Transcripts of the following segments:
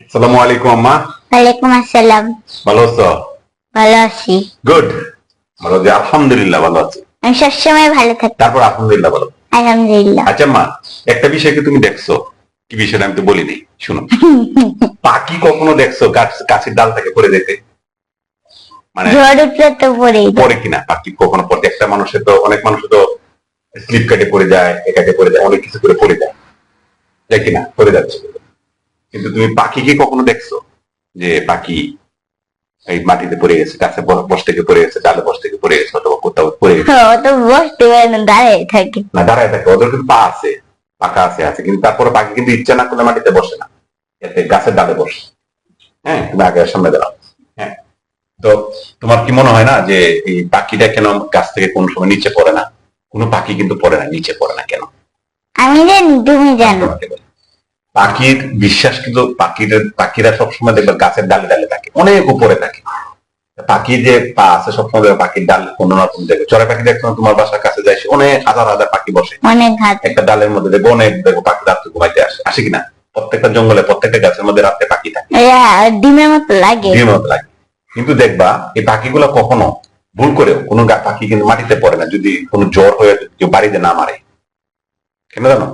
আসসালামু আলাইকুম আম্মা। ওয়ালাইকুম আসসালাম। ভালো আছো? ভালো আছি। গুড। ভালো আছি, আলহামদুলিল্লাহ ভালো আছি। আমি সবসময় ভালো থাকি। তারপর আলহামদুলিল্লাহ ভালো। আলহামদুলিল্লাহ। আচ্ছা আম্মা, একটা বিষয় কি তুমি দেখছো? কি বিষয়টা আমি তো বলিনি, শুনো। পাখি কখনো দেখছো গাছের ডাল থেকে পড়ে যেতে? মানে ঝড় উঠলে তো পড়েই যায়। পড়ে কিনা পাখি কখনো পড়ে? একটা মানুষের তো, অনেক মানুষের তো স্লিপ কেটে পড়ে যায়, একাটে পড়ে যায়, অনেক কিছু করে পড়ে যায়, যায় কিনা? পড়ে যাচ্ছে। কিন্তু তুমি পাখি কি কখনো দেখছো যে পাখি এই মাটিতে পড়ে গেছে, গাছে বস থেকে পড়ে গেছে, ডালে বস থেকে পড়ে গেছে, অথবা কোথাও পড়ে গেছে? ও তো বসতে পারে না, দাঁড়িয়ে থাকে। না, দাঁড়ায় থাকে, ওদের কিন্তু পা আছে, পাকা আছে, কিন্তু তারপরে পাখি কিন্তু ইচ্ছা না করলে মাটিতে বসে না, এতে গাছের ডালে বসে। হ্যাঁ, তুমি আগে সামনে দাঁড়াও। হ্যাঁ, তো তোমার কি মনে হয় না যে এই পাখিটা কেন গাছ থেকে কোন সময় নিচে পড়ে না? কোনো পাখি কিন্তু পড়ে না, নিচে পড়ে না কেন? আমি জানি, তুমি জানো। পাখির বিশ্বাস কিন্তু পাখিরা সবসময় দেখবে গাছের ডালে ডালে থাকে, অনেক উপরে থাকে। পাখি যে পা আছে সবসময় পাখির ডাল কোনো না কোনো দেখবে। চড়াই পাখি দেখছো না, তোমার বাসার কাছে যাই অনেক হাজার হাজার পাখি বসে, অনেক ঘাত। একটা ডালের মধ্যে দেখবো অনেক, দেখবো পাখি রাত্রে ঘুমাইতে আসে, আসে কিনা? প্রত্যেকটা জঙ্গলে, প্রত্যেকটা গাছের মধ্যে রাত্রে পাখি থাকে, ডিমের মতো লাগে। ডিমের মতো লাগে। কিন্তু দেখবা এই পাখিগুলো কখনো ভুল করেও কোনো পাখি কিন্তু মাটিতে পড়ে না, যদি কোনো জ্বর হয়ে কেউ বাড়িতে না মারে। কেন জানো?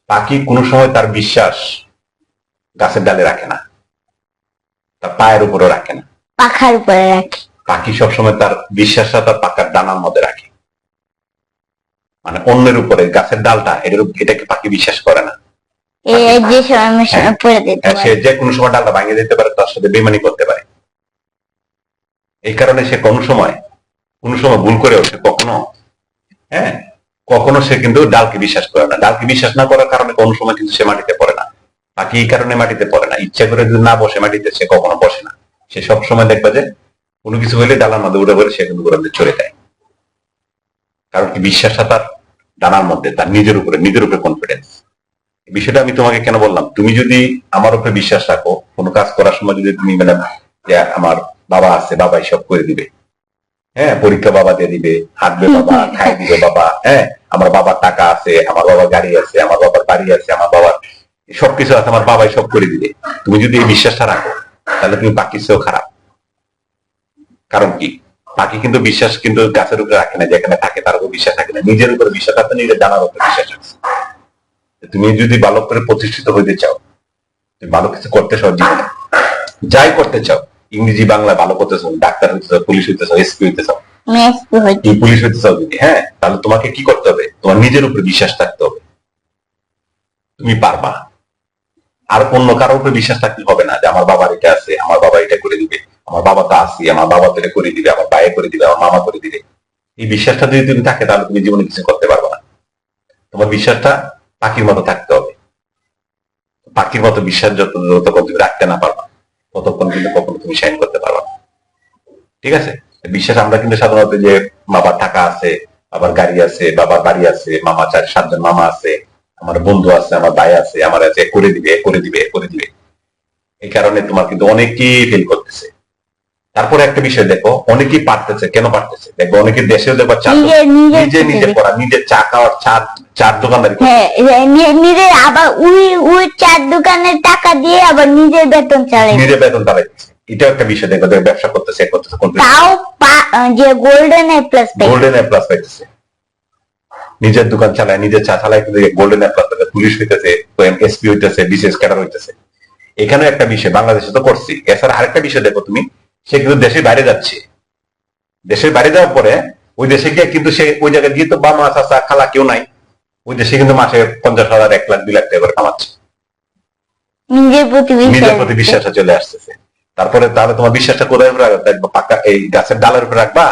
পাখি কোনো সময় তার বিশ্বাস গাছের ডালে রাখে না, তার পায়ের উপরে রাখে না, পাখার উপরে রাখে। পাখি সবসময় তার বিশ্বাসটা তার পাখার ডানার মধ্যে রাখে। মানে অন্যের উপরে গাছের ডালটা, এটাকে পাখি বিশ্বাস করে না। যে সময় পড়ে দিতে সে যে কোনো সময় ডালটা ভাঙিয়ে দিতে পারে, তার সাথে বেমানি করতে পারে। এই কারণে সে কোনো সময় ভুল করেও সে কখনো সে কিন্তু ডালকে বিশ্বাস করে না। ডালকে বিশ্বাস না করার কারণে কোনো সময় কিন্তু সে মাটিতে পড়ে না। পাখি এই কারণে মাটিতে পড়ে না, ইচ্ছা করে যদি না বসে মাটিতে, সে কখনো বসে না। সে সবসময় দেখবে যে কোনো কিছু হলে ডালার মধ্যে উঠে পড়ে, সে কিন্তু উড়ে চলে যায়। কারণ কি? বিশ্বাসটা তার ডানার মধ্যে, তার নিজের উপরে কনফিডেন্স। বিষয়টা আমি তোমাকে কেন বললাম, তুমি যদি আমার উপরে বিশ্বাস রাখো, কোনো কাজ করার সময় যদি তুমি মানে যে আমার বাবা আছে, বাবাই সব করে দিবে, হ্যাঁ, পরীক্ষা বাবা দিয়ে দিবে, হাঁটবে বাবা, খাই দিবে বাবা, হ্যাঁ, আমার বাবার টাকা আছে, আমার বাবার গাড়ি আছে, আমার বাবার বাড়ি আছে, আমার বাবার সবকিছু আছে, আমার বাবাই সব করে দিবে, তুমি যদি এই বিশ্বাসটা রাখো, তাহলে তুমি পাখির চেয়েও খারাপ। কারণ কি? পাখি কিন্তু বিশ্বাস কিন্তু গাছের উপরে রাখে না, যেখানে থাকে তার উপর বিশ্বাস রাখে না, নিজের উপরে বিশ্বাস রাখতে, নিজের জানার উপরে বিশ্বাস রাখছে। তুমি যদি ভালো করে প্রতিষ্ঠিত হইতে চাও, তুমি ভালো কিছু করতে চাও জীবনে, যাই করতে চাও, ইংরেজি বাংলা ভালো করতে চাও, ডাক্তার হইতে চাও, পুলিশ হইতে চাও, এসপি হইতে চাও, পুলিশ হইতে চাও যদি, হ্যাঁ, তাহলে তোমাকে কি করতে হবে? তোমার নিজের উপরে বিশ্বাস থাকতে হবে, তুমি পারবা। আর অন্য কারোর উপরে বিশ্বাস থাকতে হবে না যে আমার বাবার এটা আছে, আমার বাবা এটা করে দিবে, আমার বাবা তো আছে, আমার বাবা তো এটা করে দিবে, আমার ভাই করে দিবে, আমার মামা করে দিবে। এই বিশ্বাসটা যদি তুমি থাকে, তাহলে তুমি জীবনে কিছু করতে পারবে না। তোমার বিশ্বাসটা পাখির মতো থাকতে হবে। পাখির মতো বিশ্বাস যতক্ষণ তুমি রাখতে না পারবা, ততক্ষণ কিন্তু কখনো তুমি সাইন করতে পারবা না। ঠিক আছে? বিশ্বাস আমরা কিন্তু সাধারণত যে বাবার টাকা আছে, বাবার গাড়ি আছে, বাবার বাড়ি আছে, মামা 4-7 জন মামা আছে, আমার বন্ধু আছে, আমার ভাই আছে, আমার আছে, করে দিবে, করে দিবে, করে দিবে। এই কারণে তোমার কিন্তু অনেকেই ফেল করতেছে। তারপরে একটা বিষয় দেখো, অনেকেই পারতেছে। কেন পারতেছে? দেখো, অনেকে দেশেও দেখো নিজে করা, নিজের চা খাওয়ার, চার দোকানদারি, নিজের, আবার ওই চার দোকানের টাকা দিয়ে আবার নিজের বেতন চালাইতেছে। এটা একটা বিষয় দেখো, ব্যবসা করতেছে, তাও যে গোল্ডেন এ প্লাস পাইতেছে। নিজের দোকান চালায়, নিজের চা চালায়, কিন্তু গোল্ডেন এ প্লাস পাইতেছে। পুলিশ হইতেছে, এসপি হইতেছে, বিসিএস ক্যাডার হইতেছে। এখানে একটা বিষয় বাংলাদেশে তো করছি। এছাড়া আরেকটা বিষয় দেখো তুমি, সে কিন্তু দেশের বাইরে যাচ্ছে। দেশের বাইরে যাওয়ার পরে ওই দেশে গিয়ে কিন্তু সে ওই জায়গায় গিয়ে তো বাবা, চাচা, খালা কেউ নাই, ওই দেশে কিন্তু মাসে 50,000, 1 লাখ, 2 লাখ টাকা করে কামাচ্ছে। নিজের প্রতি বিশ্বাসটা চলে আসতেছে। তারপরে তাহলে তোমার বিশ্বাসটা কোথায় উপরে রাখবা? পাকা এই গাছের ডালের উপরে রাখবা,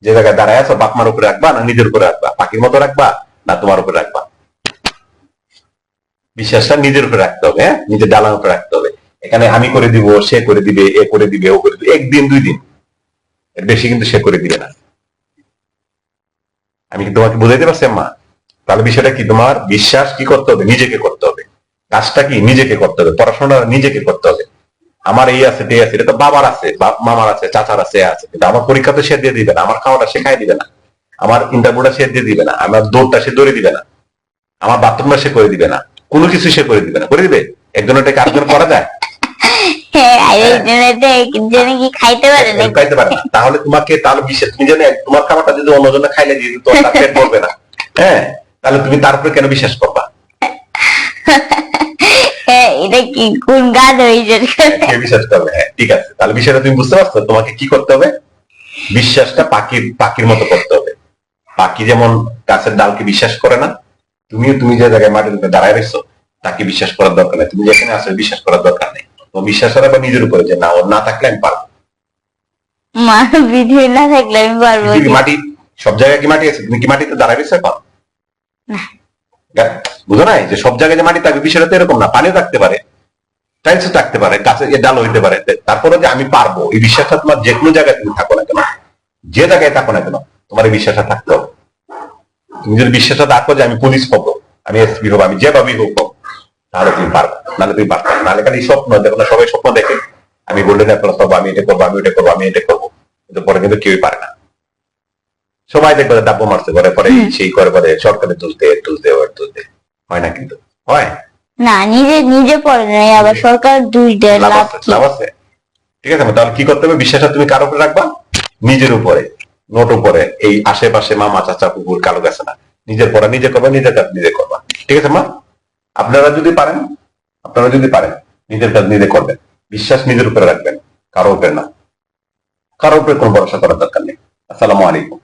যে জায়গায় দাঁড়ায় আছো, বাপ মার উপরে রাখবা, না নিজের উপরে রাখবা? পাখির মতো রাখবা, না তোমার উপরে রাখবা? বিশ্বাসটা নিজের উপরে রাখতে হবে, হ্যাঁ, নিজের ডালার উপরে রাখতে হবে। এখানে আমি করে দিব, সে করে দিবে, এ করে দিবে, ও করে দিবে, 1 দিন 2 দিন, এর বেশি কিন্তু সে করে দিবে না। আমি কি তোমাকে বুঝাইতে পারছি আম্মা? তাহলে বিষয়টা কি? তোমার বিশ্বাস কি করতে হবে? নিজেকে করতে হবে। কাজটা কি? নিজেকে করতে হবে। পড়াশোনা নিজেকে করতে হবে। আমার এই আছে, তে আছে, এটা তো বাবার আছে, বাপ মামার আছে, চাচার আছে, আছে, কিন্তু আমার পরীক্ষা তো সে দিয়ে দিবে না, আমার খাওয়াটা সে খাই দিবে না, আমার ইন্টারভিউটা সে দিয়ে দিবে না, আমার দৌড়টা সে দৌড়ে দিবে না, আমার বাথরুমটা সে করে দিবে না, কোনো কিছু সে করে দিবে না। করে দিবে? একজনের টাকা আরেকজন করা যায়? এই জন্য কি খাইতে পারে না? খাইতে পারে না, তাহলে তোমাকে তাহলে বিশ্বাস, তুমি জানো তোমার খাবারটা যদি অন্যজনে খাইলে দিয়ে দিত, তোমার পেট ভরবে না, হ্যাঁ, তাহলে তুমি তার উপরে কেন বিশ্বাস করবা? হ্যাঁ, এটা কি কোন গান হয়েছে? কে বিশ্বাস করবে? হ্যাঁ, ঠিক আছে, তাহলে বিষয়টা তুমি বুঝতে পারছো। তোমাকে কি করতে হবে? বিশ্বাসটা পাখির মতো করতে হবে। পাখি যেমন গাছের ডালকে বিশ্বাস করে না, তুমি যে জায়গায় মাটির উপরে দাঁড়ায় রয়েছো তাকে বিশ্বাস করার দরকার নেই। তুমি যেখানে আছো বিশ্বাস করার দরকার নেই। তো বিশ্বাস করা বা নিজের উপরে যে না, ওর না থাকলে আমি পারবো। পৃথিবী না থাকলে আমি পারবো। পৃথিবী মাটি, সব জায়গায় কি মাটি আছে? তুমি কি মাটিতে দাঁড়ায় রয়েছো এখন? বুঝো নাই যে সব জায়গায় যে মাটি থাকবে, বিষয়টা তো এরকম না। পানিও থাকতে পারে, টাইলসও থাকতে পারে, গাছে ডাল হইতে পারে। তারপরে যে আমি পারবো, এই বিশ্বাসটা তোমার যে কোনো জায়গায় তুমি থাকো না কেন, যে জায়গায় থাকো না কেন, তোমার এই বিশ্বাসটা থাকতে হবে। তুমি যদি বিশ্বাসটা রাখো যে আমি পুলিশ হবো, আমি এসপি হবো, আমি যেভাবেই হোক, তাহলে তুমি পারবে, নাহলে তুমি পারবে না। নাহলে খালি স্বপ্ন দেখো না, সবাই স্বপ্ন দেখে আমি গোল্ডেন অ্যাপল পাবো, আমি এটা করবো, আমি ওটা করবো, আমি এটা করবো, কিন্তু পরে কিন্তু কেউই পারে না। সবাই দেখবে ডাব্বো মারছে, পরে পরে সেই করে, পরে সরকারের দোষ দেয়, হয় না, কিন্তু হয় না। নিজে পড়ে নাই, আবার সরকার দুই দেয়, লাভ কি? লাভ আছে। ঠিক আছে, তাহলে কি করতে হবে? বিশ্বাসটা তুমি কার উপরে রাখবা? নিজের উপরে, নোট উপরে, এই আশেপাশে মামা চাচা কুকুর কালো গেছে না, নিজের পড়া নিজে করবা, নিজের কাজ নিজে করবা। ঠিক আছে মা? আপনারা যদি পারেন নিজের কাজ নিজে করবেন, বিশ্বাস নিজের উপরে রাখবেন, কারো উপরে না। কারো উপরে কোনো ভরসা করার দরকার নেই। আসসালামু আলাইকুম।